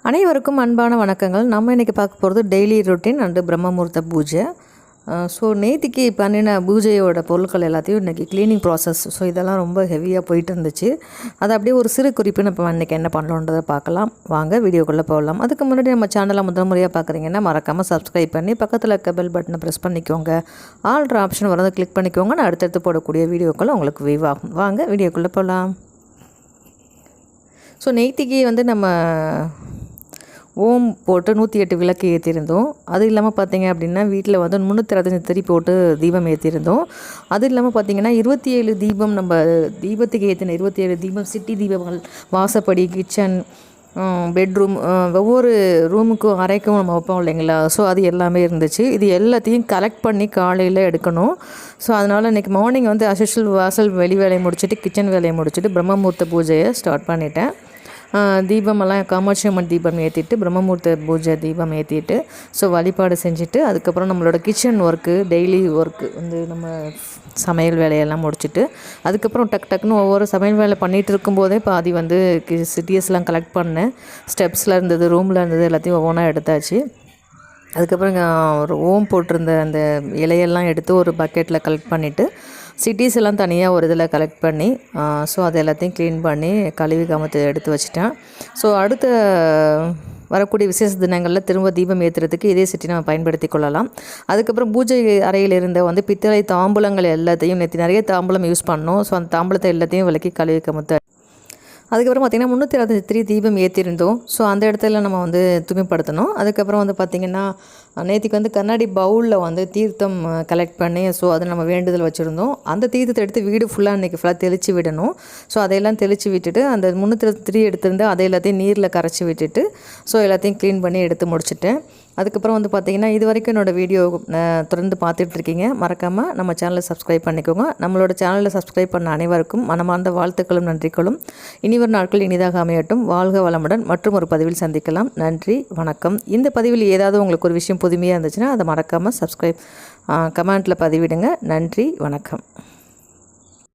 அனைவருக்கும் அன்பான வணக்கங்கள். நம்ம இன்றைக்கி பார்க்க போகிறது டெய்லி ரொட்டீன் அண்டு பிரம்மமுகூர்த்த பூஜை. ஸோ நேற்றுக்கு பண்ணின பூஜையோட பொருட்கள் எல்லாத்தையும் இன்றைக்கி க்ளீனிங் ப்ராசஸ். ஸோ இதெல்லாம் ரொம்ப ஹெவியாக போயிட்டு இருந்துச்சு. அதை அப்படியே ஒரு சிறு குறிப்பு இப்போ இன்றைக்கி என்ன பண்ணலான்றதை பார்க்கலாம். வாங்க வீடியோக்குள்ளே போகலாம். அதுக்கு முன்னாடி நம்ம சேனலை முதல் முறையாக பார்க்குறீங்கன்னா மறக்காமல் சப்ஸ்கிரைப் பண்ணி பக்கத்தில் இருக்க பெல் பட்டனை ப்ரெஸ் பண்ணிக்கோங்க. ஆல்ட்ரு ஆப்ஷன் வரதை கிளிக் பண்ணிக்கோங்க. நான் அடுத்தடுத்து போடக்கூடிய வீடியோக்கள் உங்களுக்கு வியூ ஆகும். வாங்க வீடியோக்குள்ளே போகலாம். ஸோ நேற்றுக்கு நம்ம ஓம் போட்டு 108 விளக்கு ஏற்றிருந்தோம். அது இல்லாமல் பார்த்திங்க அப்படின்னா வீட்டில் 365 திரி போட்டு தீபம் ஏற்றிருந்தோம். அது இல்லாமல் பார்த்திங்கன்னா 27 தீபம் நம்ம தீபத்துக்கு ஏற்றின 27 தீபம் சிட்டி தீபங்கள் வாசப்படி, கிச்சன், பெட்ரூம், ஒவ்வொரு ரூமுக்கும் அறைக்கும் நம்ம வைப்போம் இல்லைங்களா. ஸோ அது எல்லாமே இருந்துச்சு. இது எல்லாத்தையும் கலெக்ட் பண்ணி காலையில் எடுக்கணும். ஸோ அதனால் இன்றைக்கி மார்னிங் அஸ்யூஷுவல் வாசல் வெளி வேலையை முடிச்சுட்டு கிச்சன் வேலையை முடிச்சுட்டு பிரம்மமுகூர்த்த பூஜையை ஸ்டார்ட் பண்ணிட்டேன். தீபமெல்லாம் காமாட்சி அம்மன் தீபம் ஏற்றிட்டு பிரம்மமுகூர்த்த பூஜை தீபம் ஏற்றிட்டு ஸோ வழிபாடு செஞ்சுட்டு அதுக்கப்புறம் நம்மளோட கிச்சன் ஒர்க்கு டெய்லி ஒர்க்கு நம்ம சமையல் வேலையெல்லாம் முடிச்சுட்டு அதுக்கப்புறம் டக்குன்னு ஒவ்வொரு சமையல் வேலை பண்ணிகிட்டு இருக்கும்போதே பாதி சிட்டிஎஸ்லாம் கலெக்ட் பண்ணேன். ஸ்டெப்ஸில் இருந்தது, ரூமில் இருந்தது எல்லாத்தையும் ஒவ்வொன்றா எடுத்தாச்சு. அதுக்கப்புறம் ஒரு ஓம் போட்டிருந்த அந்த இலையெல்லாம் எடுத்து ஒரு பக்கெட்டில் கலெக்ட் பண்ணிவிட்டு சிட்டிஸ் எல்லாம் தனியாக ஒரு இதில் கலெக்ட் பண்ணி ஸோ அது எல்லாத்தையும் க்ளீன் பண்ணி கழுவி கமுத்து எடுத்து வச்சுட்டேன். ஸோ அடுத்த வரக்கூடிய விசேஷ தினங்களில் திரும்ப தீபம் ஏற்றுறதுக்கு இதே சிட்டி நம்ம பயன்படுத்தி கொள்ளலாம். அதுக்கப்புறம் பூஜை அறையில் இருந்த பித்தளை தாம்பூலங்கள் எல்லாத்தையும் நிறைய தாம்பூலம் யூஸ் பண்ணோம். ஸோ அந்த தாம்பூலத்தை எல்லாத்தையும் விலக்கி கழுவி கமுத்து அதுக்கப்புறம் பார்த்திங்கன்னா 363 தீபம் ஏற்றிருந்தோம். ஸோ அந்த இடத்துல நம்ம தூய்மைப்படுத்தணும். அதுக்கப்புறம் பார்த்திங்கன்னா நேற்றுக்கு கண்ணாடி பவுலில் தீர்த்தம் கலெக்ட் பண்ணி ஸோ அதை நம்ம வேண்டுதல் வச்சுருந்தோம். அந்த தீர்த்தத்தை எடுத்து வீடு ஃபுல்லாக ஃபுல்லாக தெளித்து விடணும். ஸோ அதையெல்லாம் தெளித்து விட்டுட்டு அந்த 363 எடுத்திருந்து அதை எல்லாத்தையும் நீரில் கரைச்சி விட்டுட்டு ஸோ எல்லாத்தையும் க்ளீன் பண்ணி எடுத்து முடிச்சுட்டேன். அதுக்கப்புறம் பார்த்திங்கன்னா இது வரைக்கும் என்னோடய வீடியோ தொடர்ந்து பார்த்துட்ருக்கீங்க. மறக்காமல் நம்ம சேனலை சப்ஸ்கிரைப் பண்ணிக்கோங்க. நம்மளோட சேனலில் சப்ஸ்கிரைப் பண்ண அனைவருக்கும் மனமார்ந்த வாழ்த்துக்களும் நன்றிகளும். இனிவரும் நாட்கள் இனிதாக அமையட்டும். வாழ்க வளமுடன். மற்றும் ஒரு பதிவில் சந்திக்கலாம். நன்றி, வணக்கம். இந்த பதிவில் ஏதாவது உங்களுக்கு ஒரு விஷயம் புதுமையாக இருந்துச்சுன்னா அதை மறக்காமல் கமெண்ட்டில் பதிவிடுங்க. நன்றி, வணக்கம்.